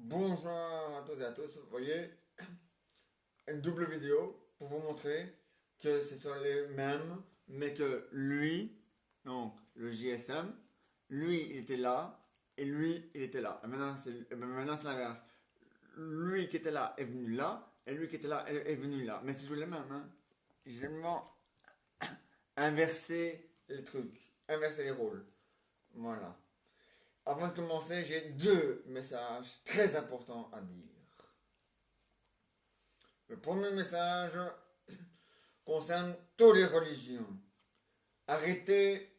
Bonjour à tous et à tous. Vous voyez, une double vidéo pour vous montrer que ce sont les mêmes, mais que lui, donc le JSM, lui il était là et lui il était là. Et maintenant c'est l'inverse. Lui qui était là est venu là et lui qui était là est venu là. Mais c'est toujours les mêmes. Hein. J'ai vraiment inversé les trucs, inversé les rôles. Voilà. Avant de commencer, j'ai deux messages très importants à dire. Le premier message concerne toutes les religions. Arrêtez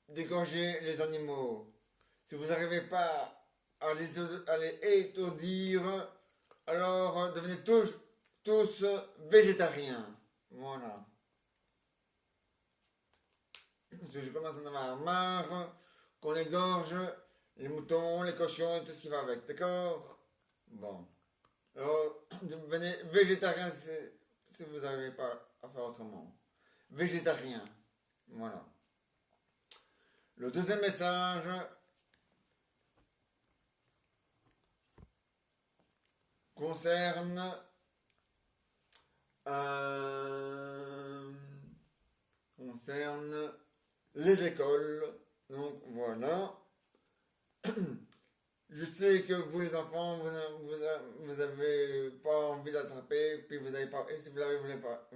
d'égorger les animaux. Si vous n'arrivez pas à les étourdir, alors devenez tous végétariens. Voilà. Parce que je commence à en avoir marre qu'on égorge les moutons, les cochons et tout ce qui va avec. D'accord? Bon. Alors, devenez végétarien si vous n'arrivez pas à faire autrement. Végétarien. Voilà. Le deuxième message concerne euh, concerne les écoles. Donc voilà. Je sais que vous les enfants, vous avez pas envie d'attraper, puis vous avez pas, et si vous l'avez, vous voulez pas.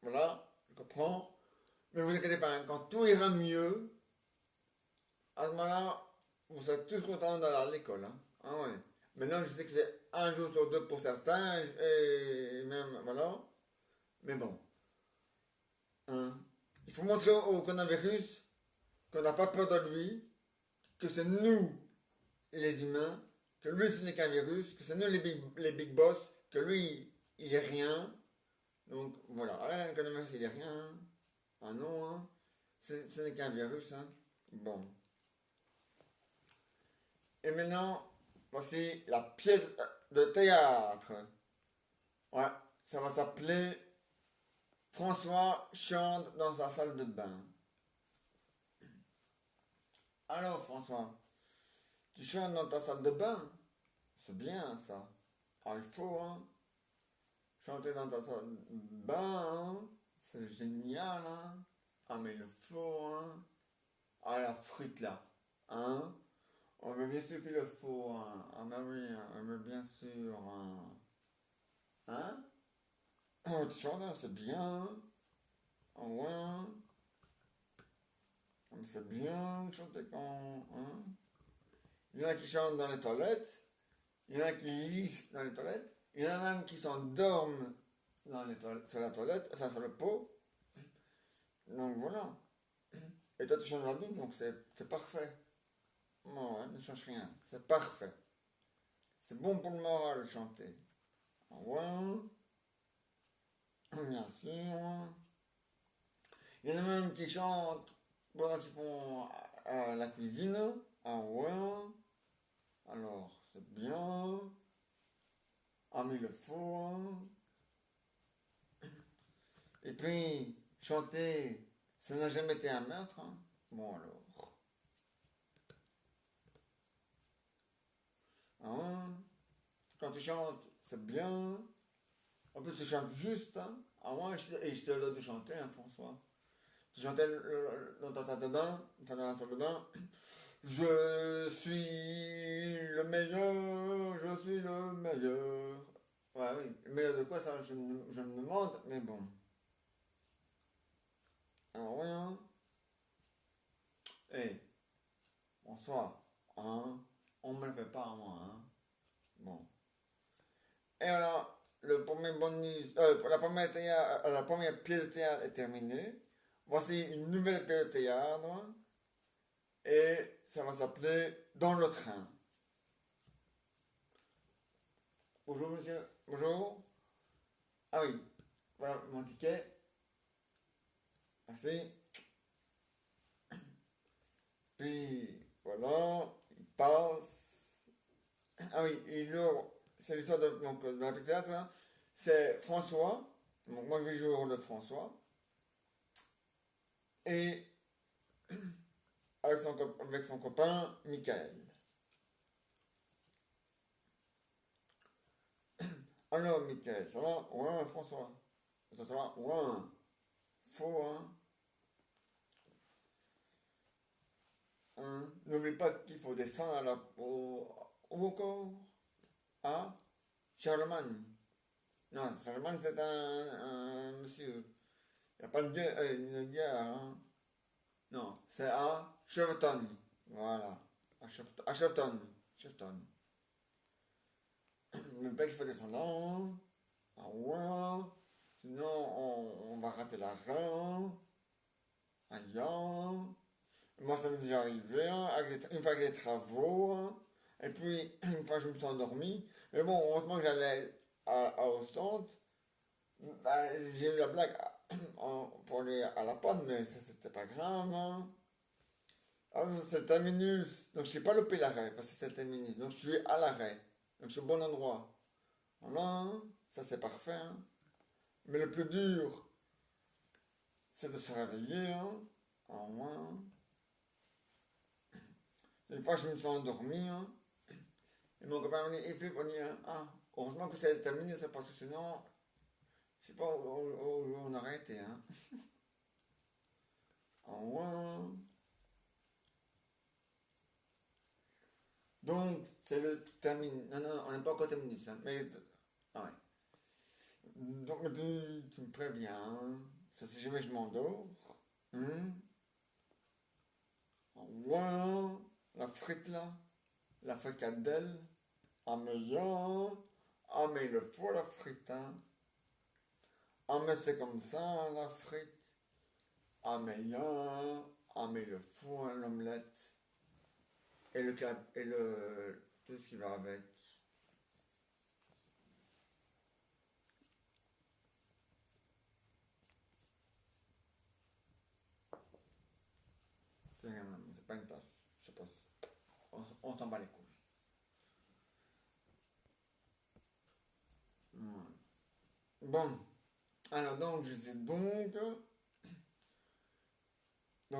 Voilà, je comprends. Mais vous inquiétez pas, hein, quand tout ira mieux, à ce moment-là, vous serez tous contents d'aller à l'école. Hein. Ah ouais. Maintenant, je sais que c'est un jour sur deux pour certains, et même, voilà. Mais bon, hein. Il faut montrer au coronavirus qu'on n'a pas peur de lui, que c'est nous, les humains, que lui, ce n'est qu'un virus, que c'est nous, les big boss, que lui, il est rien. Donc, voilà. Ah, le coronavirus, il est rien. Ah non, hein. Ce n'est qu'un virus, hein. Bon. Et maintenant, voici la pièce de théâtre. Ouais, ça va s'appeler François chante dans sa salle de bain. Alors François, tu chantes dans ta salle de bain? C'est bien ça. Ah, il faut, hein. Chanter dans ta salle de bain, hein. C'est génial, hein. Ah, mais il faut, hein. Ah, la frite là, hein. Oh, mais bien sûr qu'il le faut, hein. Ah, mais oui, hein. Mais bien sûr, hein. Hein? Oh, tu chantes, hein, c'est bien. Ah ouais, hein. Ah, mais c'est bien de chanter quand, hein. Il y en a qui chantent dans les toilettes. Il y en a qui lisent dans les toilettes. Il y en a même qui s'endorment dans les toilettes, sur la toilette, enfin sur le pot. Donc voilà. Et toi tu changes la douche, donc c'est parfait. Non, ouais, ne change rien. C'est parfait. C'est bon pour le moral de chanter. Ah ouais, bien sûr. Il y en a même qui chantent pendant qu'ils font la cuisine. Ah ouais. Alors, c'est bien. Ah mais il le faut. Hein. Et puis, chanter, ça n'a jamais été un meurtre. Hein. Bon alors. Hein? Quand tu chantes, c'est bien. En plus, tu chantes juste. Hein. Ah, moi, et je te donne de chanter, hein, François. Tu chantais dans ta salle de bain, enfin dans la salle de bain. Je suis le meilleur, je suis le meilleur. Ouais, oui. Le meilleur de quoi, ça, je me demande, mais bon. Alors, oui, hein. Hey, François, hein. On me le fait pas à moi, hein. Bon. Et voilà, le premier bonus, la première pièce de théâtre est terminée. Voici une nouvelle pièce de théâtre et ça va s'appeler Dans le train. Bonjour monsieur, bonjour. Ah oui, voilà mon ticket. Merci. Puis voilà, il passe. Ah oui, c'est l'histoire de la pièce de théâtre. Hein. C'est François. Donc moi je vais jouer le rôle de François. Et avec son copain Michael. Alors, Michael, ça va? Ouais, François. Ça va? Ouais. Faut, hein? Hein? N'oublie pas qu'il faut descendre au encore. À Charlemagne. Non, Charlemagne, c'est un monsieur. Il n'y a pas de guerre, une guerre, hein? Non, c'est à Cheveton. Voilà. À Cheveton. Cheveton. N'oublie pas qu'il faut descendre là. Ah ouais. Sinon, on va rater la reine. Aïe. Moi, ça m'est déjà arrivé, hein, une fois avec les travaux, hein. Et puis, une fois, je me suis endormi. Mais bon, heureusement que j'allais à Ostende. Bah, j'ai eu la blague pour aller à la panne, mais ça, c'était pas grave, hein. Ah, c'était un minus. Donc, je n'ai pas loupé l'arrêt, parce que c'était un minus. Donc, je suis à l'arrêt. Donc, je suis au bon endroit. Voilà, hein. Ça, c'est parfait, hein. Mais le plus dur, c'est de se réveiller, hein. En moins. Une fois, je me suis endormi, hein. Et mon copain m'a dit, et Philippe, on dit, ah, heureusement que c'est terminé, c'est parce que sinon, je sais pas où on aurait été, hein. En moins. Donc, c'est le termine. Non, non, on n'est pas encore terminé, ça. Mais, ah ouais. Donc, tu me préviens, hein. Ça, si jamais je m'endors. Hein. En moins. La frite, là. La fricadelle. Ah, mais ya. Ah, mais il le faut, la frite, hein. Ah, mais c'est comme ça, la frite. Ah, mais ya. Ah, mais il le faut, hein, l'omelette. Et le tout ce qui va avec. C'est pas une tâche, je sais pas. On s'en bat les couilles. Ouais. Bon, alors donc je sais donc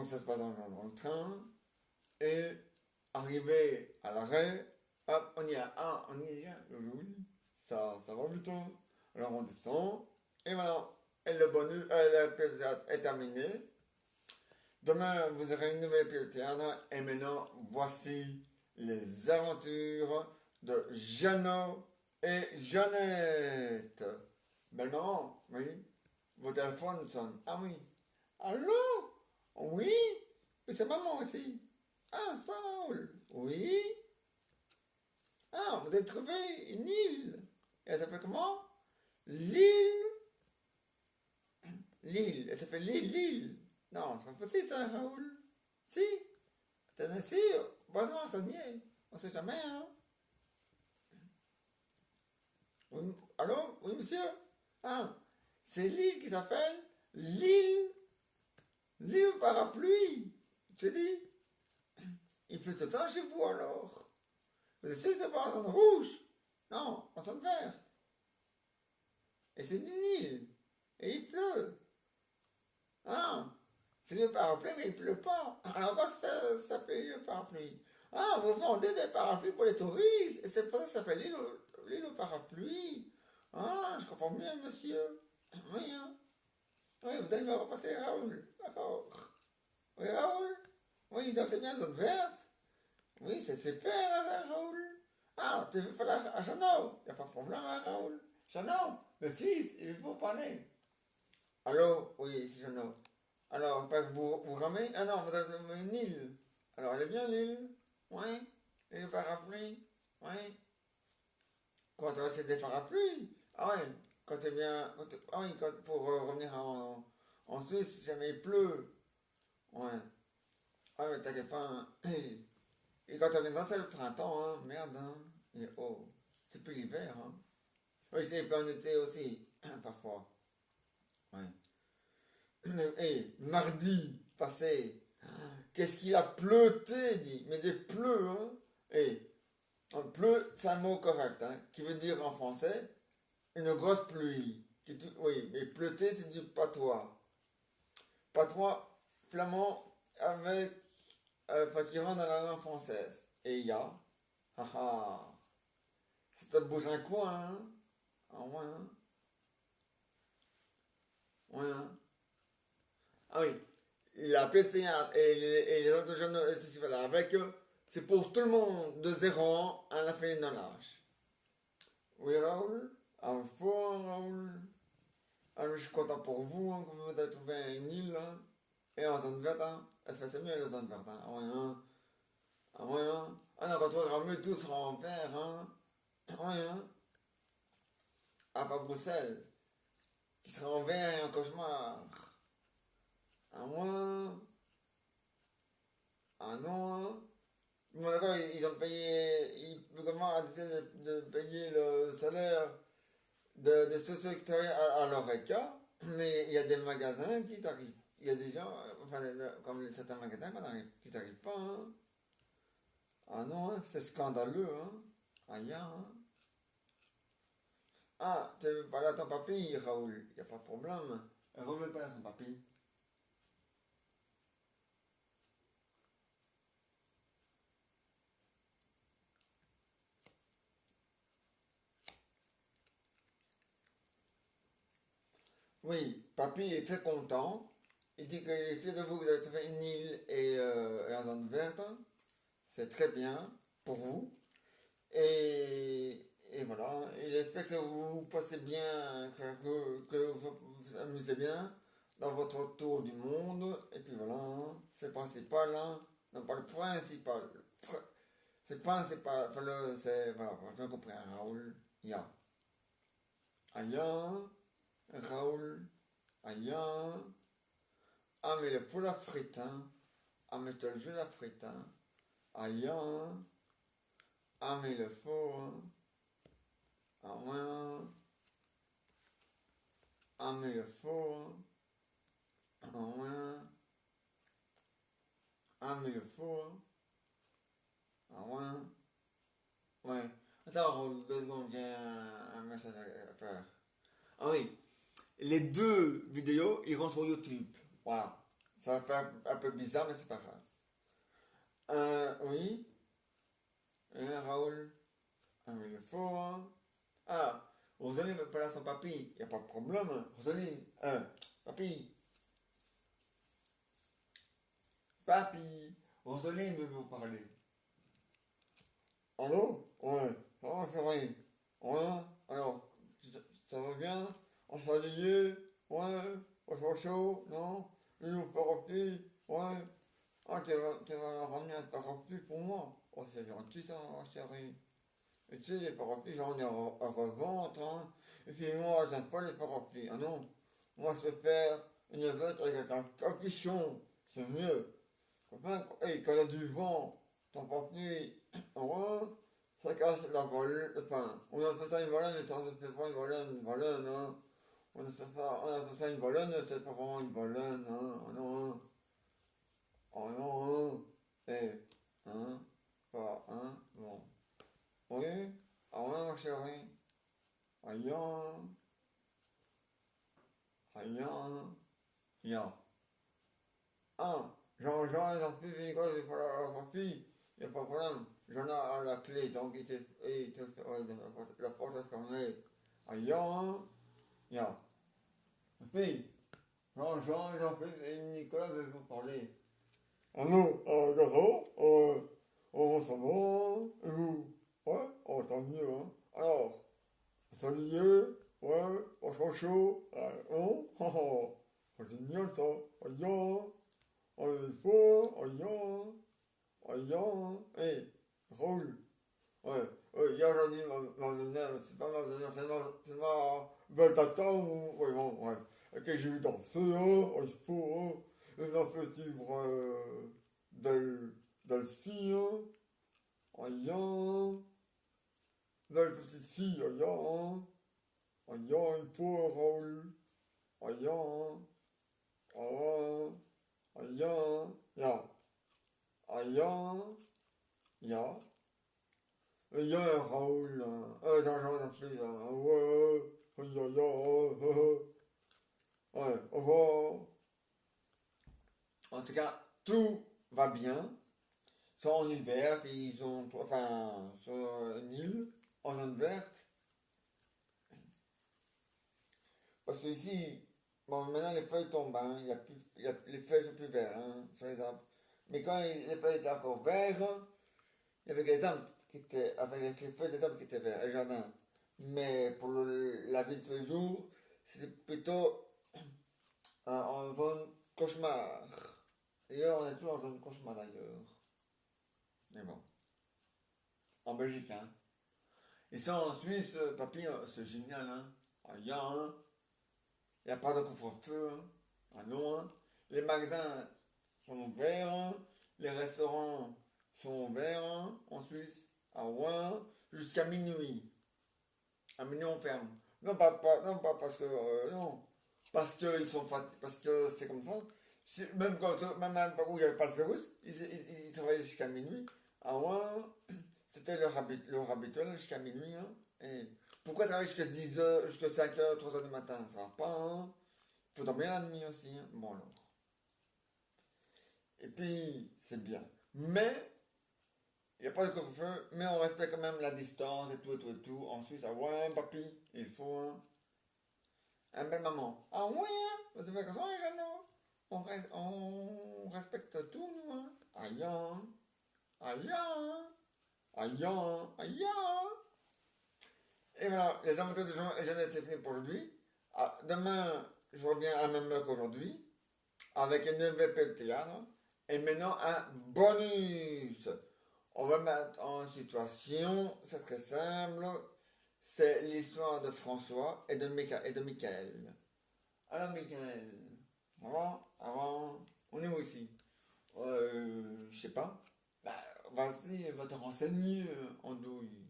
ça se passe dans le train, et arrivé à l'arrêt, hop, on y est, ah, on y est déjà, oui, ça va vite, hein. Alors on descend, et voilà, et le bonus, la pièce de théâtre est terminée. Demain, vous aurez une nouvelle pièce de théâtre, et maintenant, voici les aventures de Jeannot et Jeannette. Belle maman, oui. Vos téléphones sonnent. Ah oui. Allô? Oui? Mais c'est maman aussi. Ah, ça Raoul. Oui? Ah, vous avez trouvé une île. Et elle s'appelle comment? L'île. L'île. Elle s'appelle l'île. Non, c'est pas possible ça, Raoul. Si? T'es sûr? Bon, non, ça n'y est. On sait jamais, hein. Oui, allô? Oui, monsieur? Ah, c'est l'île qui s'appelle l'île. L'île au parapluie. Je dis, il fait tout ça chez vous alors. Vous êtes sûr que c'est pas en zone rouge? Non, en zone verte. Et c'est une île. Et il pleut. Ah, c'est le parapluie, mais il pleut pas. Alors quoi ça fait le parapluie? Ah, vous vendez des parapluies pour les touristes. Et c'est pour ça que ça s'appelle l'île au parapluie. Ah, je comprends mieux, monsieur. Oui, hein. Oui, vous allez me repasser Raoul. D'accord. Oui, Raoul? Oui, donc c'est bien zone verte. Oui, c'est super, hein, Raoul. Ah, tu veux faire à Jeannot? Il n'y a pas de problème, hein, Raoul. Jeannot, le fils, il faut parler. Allô? Oui, c'est Jeannot. Alors, pas que vous ramez? Ah non, vous avez une île. Alors, elle est bien l'île? Oui. Et le parapluie? Oui. Quand c'est des parapluies? Ah oui. Quand tu viens. Ah oui, quand, pour revenir en Suisse, si jamais il pleut. Ouais. Ah mais t'inquiète pas, hein. Et quand on viendra, c'est le printemps, hein. Merde, hein. Et oh, c'est plus l'hiver, hein. Oui, c'est pas en été aussi, parfois. Ouais. Et mardi passé, qu'est-ce qu'il a pleuté, dit. Mais des pleux, hein. Et pleu, c'est un mot correct, hein, qui veut dire en français une grosse pluie. Oui, mais pleuter, c'est du patois. Patois flamand avec, enfin, qui rentre dans la langue française. Et il y a, haha, ça te bouge un coin, hein. Ah ouais, hein. Ouais, hein. Ah oui, la PC1 et les autres jeunes et tout ce qui va là avec eux, c'est pour tout le monde de 0 ans à la fin de l'âge. Oui, Raoul? Ah, fort, Raoul. Ah, je suis content pour vous, hein, que vous avez trouvé une île, hein. Et en zone verte, hein. Elle fait c'est mieux la zone verte, hein. Ah ouais, hein. Ah ouais, hein. Ah non, quand on retrouvera mieux tout sera en vert, hein. Ah ouais, hein. Ah, pas Bruxelles, qui sera en vert et en cauchemar. Ah ouais, hein. Ah non, hein. Bon, d'accord, ils ont payé, le gouvernement a décidé de payer le salaire de socio-sectoriel à leur écart, mais il y a des magasins qui t'arrivent. Il y a des gens, enfin, comme certains magasins qui t'arrivent pas, hein. Ah non, hein, c'est scandaleux, hein. Aïe, hein. Ah, tu veux parler à ton papy, Raoul, il n'y a pas de problème. Raoul veut parler à son papy. Oui, papy est très content. Il dit qu'il est fier de vous, que vous avez trouvé une île et en zone verte. C'est très bien pour vous. Et voilà, il espère que vous passez bien, que vous vous amusez bien dans votre tour du monde. Et puis voilà, hein, c'est le principal, hein. Non, pas le principal. C'est le principal. Enfin, c'est, voilà, tu as compris, hein, Raoul. Il y a Aya, Raoul, Aya. Ah, mais il faut la frite, hein. Ah, mais tu as le jeu la frite, hein. Aya, ah, mais il faut, hein. Ah, ouais, hein. Ah, mais il faut, hein. Ah, ouais, hein. Ah, mais il faut, hein. Ah, ouais, hein. Ouais. Attends, Raoul, 2 secondes, j'ai un message à faire. Ah oui, les deux vidéos iront sur YouTube. Voilà. Ça va faire un peu bizarre, mais c'est pas grave. Oui. Raoul. Ah, mais il faut, hein. Ah, Rosalie veut parler à son papy. Y a pas de problème, hein. Rosalie. Papy. Papy. Rosalie veut vous parler. Allô? Ouais. Ça va, chérie? Ouais. Alors, ça va bien? On s'est ouais. Au chaud chaud? Non? Une au parapluie? Ouais. Ah, tu vas ramener un parapluie pour moi? Oh, c'est gentil ça, chérie. Et tu sais, les parapluies, j'en ai à revendre, hein. Et puis moi, j'aime pas les parapluies. Ah non. Moi, je préfère une veste avec un capuchon. C'est mieux. Enfin, hey, quand il y a du vent, ton parapluie, ouais, ça casse la volée. Enfin, on appelle ça une volane, mais ça ne fait pas une volane, hein. On appelle ça une volane, c'est pas vraiment une volane, hein. Ah non, hein. Ah non, hein. Eh, hein. Pas, hein. Bon. Oui? Ah ouais, ma chérie. Rien, rien, rien. Ah, j'en suis Nicolas, il faut la fille, il n'y a pas de problème. J'en ai à la clé, donc il te fait, ouais, la porte est fermée. Rien, rien. Fille, j'en fais, Nicolas veut vous parler. Ah non, d'accord, ça va, et vous? Ouais, oh, tant mieux, hein. Alors, Salut, ouais, on se chaud, oh, oh, oh, c'est génial ça, aïe, on est fort, aïe, hé, Raoul, ouais, hier j'ai dit ma venue, c'est pas ma venue, c'est ma belle tata, ouais, bon, ouais, que j'ai vu danser, il faut, elle m'a fait suivre belle fille, aïe, belle petite fille, aïe, aïe, il faut, Raoul. Aïe, aïe, aïe, ya, aïe, ya. Il y a un Raoul, dans la fille, ouais, aïe, aïe, ouais, au revoir. En tout cas, tout va bien. Ils sont en île verte, ils ont, enfin, sur une île, en zone verte. parce que ici, bon, maintenant les feuilles tombent, hein, les feuilles sont plus vertes hein, sur les arbres. Mais quand les feuilles étaient encore vertes, il y avait les arbres qui étaient, avec les feuilles des arbres qui étaient verts, le jardin. Mais pour la vie de tous les jours, c'était plutôt en zone cauchemar. D'ailleurs, on est toujours en zone cauchemar d'ailleurs. Mais bon, en Belgique, hein. Et ça en Suisse, papy, c'est génial, hein. Ah, hein. Il n'y a pas de couvre-feu, hein. Ah non, hein. Les magasins sont ouverts, hein. Les restaurants sont ouverts hein, en Suisse. À Rouen, jusqu'à minuit. À minuit, on ferme. Non, non, pas parce que. Non. Parce qu'ils sont fatigués. Parce que c'est comme ça. Même quand. Même pas où il n'y avait pas le virus, ils travaillaient jusqu'à minuit. À Rouen, c'était leur habituel jusqu'à minuit. Hein. Et pourquoi travailler jusqu'à 10 heures, jusqu'à 5 heures, 3 heures du matin? Ça va pas, hein. Il faut dormir la nuit aussi. Hein. Bon, alors. Et puis, c'est bien. Mais, il n'y a pas de couvre-feu, mais on respecte quand même la distance et tout, et tout, et tout. En Suisse, ah ouais, papy, il faut, hein. Un bel maman. Ah ouais, hein. Vous avez raison, les Jeannot. On respecte tout, nous, hein. Aïe, hein. Aïe, hein. Aïe, hein. Aïe, hein. Et voilà, les aventures de Jean et Jeannette, c'est fini pour aujourd'hui. Ah, demain, je reviens à la même heure qu'aujourd'hui, avec un nouvel théâtre. Et maintenant, un bonus. On va mettre en situation, c'est très simple, c'est l'histoire de François et de Michael. Alors Michael, avant, on est où ici? Je sais pas. Bah, vas-y, va te renseigner, en douille.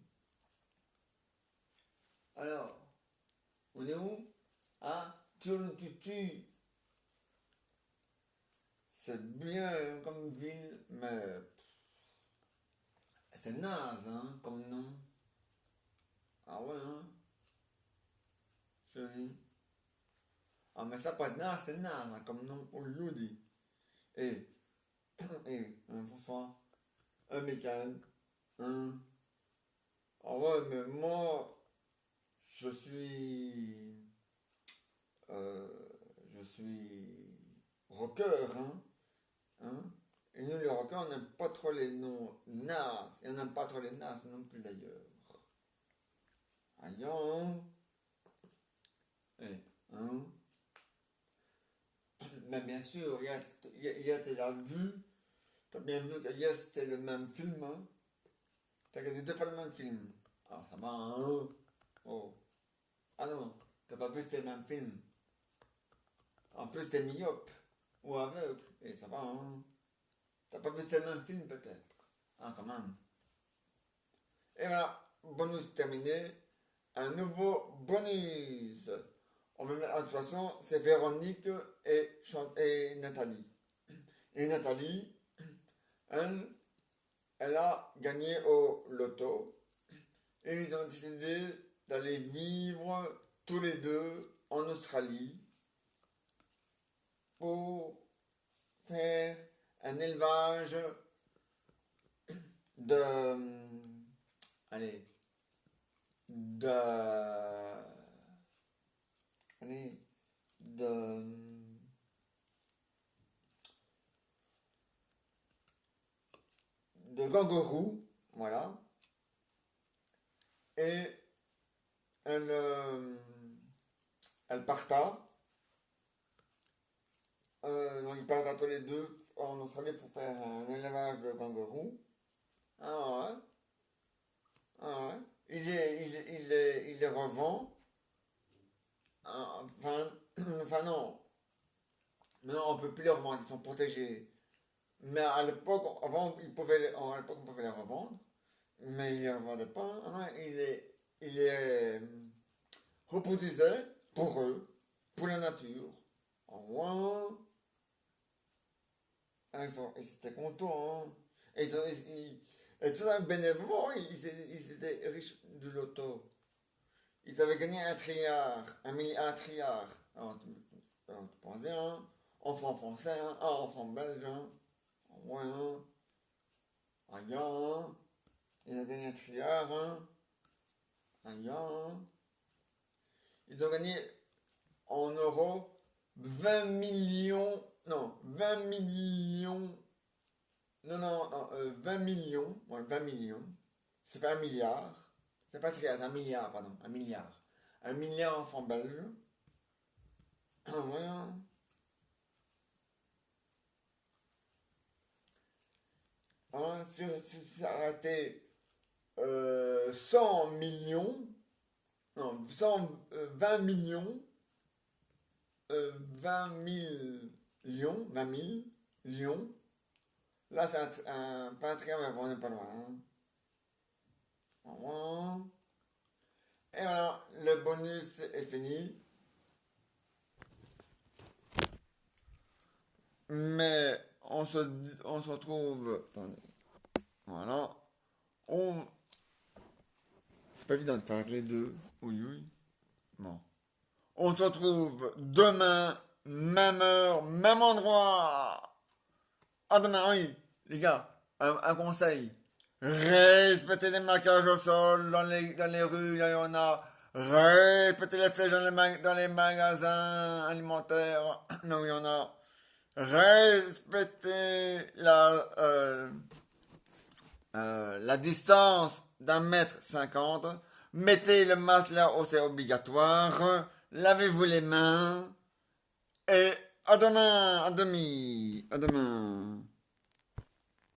Alors, on est où? Ah, Tutu. C'est bien comme ville, mais c'est naze, hein, comme nom. Ah ouais, hein, je dis. Ah, mais ça, pas de naze, c'est naze, hein, comme nom, on lui dit. Et, François, Michael, hein. Ah ouais, mais moi, je suis. euh, je suis rocker, hein. Hein. Et nous, les rockers, on n'aime pas trop les noms nazes. Et on n'aime pas trop les nazes non plus d'ailleurs. Aïe, hein. Eh, hein. Mais bien sûr, hier, tu l'as vu. T'as bien vu que hier, c'était le même film, hein. T'as regardé deux fois le même film. Ah, ça va, hein. Oh. Ah non, t'as pas vu c'était le même film. En plus, t'es myope. Ou aveugle. Et ça va, hein. T'as pas vu c'était le même film, peut-être. Ah, quand même. Et voilà, bonus terminé. Un nouveau bonus. On va mettre, de toute façon, c'est Véronique et Nathalie. Et Nathalie, elle, elle a gagné au loto. Et ils ont décidé d'aller vivre tous les deux en Australie pour faire un élevage de... Allez, de... Allez, de kangourous, voilà. Et elle, elle parta. Donc ils partent tous les deux en Australie pour faire un élevage de kangourous. Ah ouais. Ah ouais. Il les revend. Ah, enfin, enfin non. Maintenant on peut plus les revendre, ils sont protégés. Mais à l'époque, avant, à l'époque, on pouvait les revendre. Mais ils ne les revendaient pas. Ah non, il les reproduisait pour eux, pour la nature. En moins, ils étaient contents. Hein. Et tout un bénévole, ils étaient riches du loto. Ils avaient gagné un triard, un triard. Alors, tu penses bien, hein? Enfant français, hein? Ah, enfant belge, hein? Ouais, hein? Ah, ya, hein? Ils ont gagné un triard, hein? Ah, ya, hein? Ils ont gagné en euros 20 millions, non, 20 millions, non, 20 millions, ouais, 20 millions, c'est pas un milliard, c'est pas très, un milliard, pardon, un milliard. Un milliard en francs belges. Voilà. Hein, si ça arrêtait 100 millions, non, 20 millions, 20 000 lions, 20 000 lions. Là, c'est pas un triangle, mais on n'est pas loin. Hein. Voilà. Et voilà, le bonus est fini. Mais on se retrouve. Attendez. Voilà. On. C'est pas évident de faire les deux. Oui, oui. Bon. On se retrouve demain, même heure, même endroit. Ah, demain, oui, les gars, un conseil. Respectez les marquages au sol, dans les rues, là, il y en a. Respectez les flèches dans les magasins alimentaires, là où il y en a. Respectez la distance d'1,50 m. Mettez le masque là où c'est obligatoire. Lavez-vous les mains. Et à demain, à demi, à demain.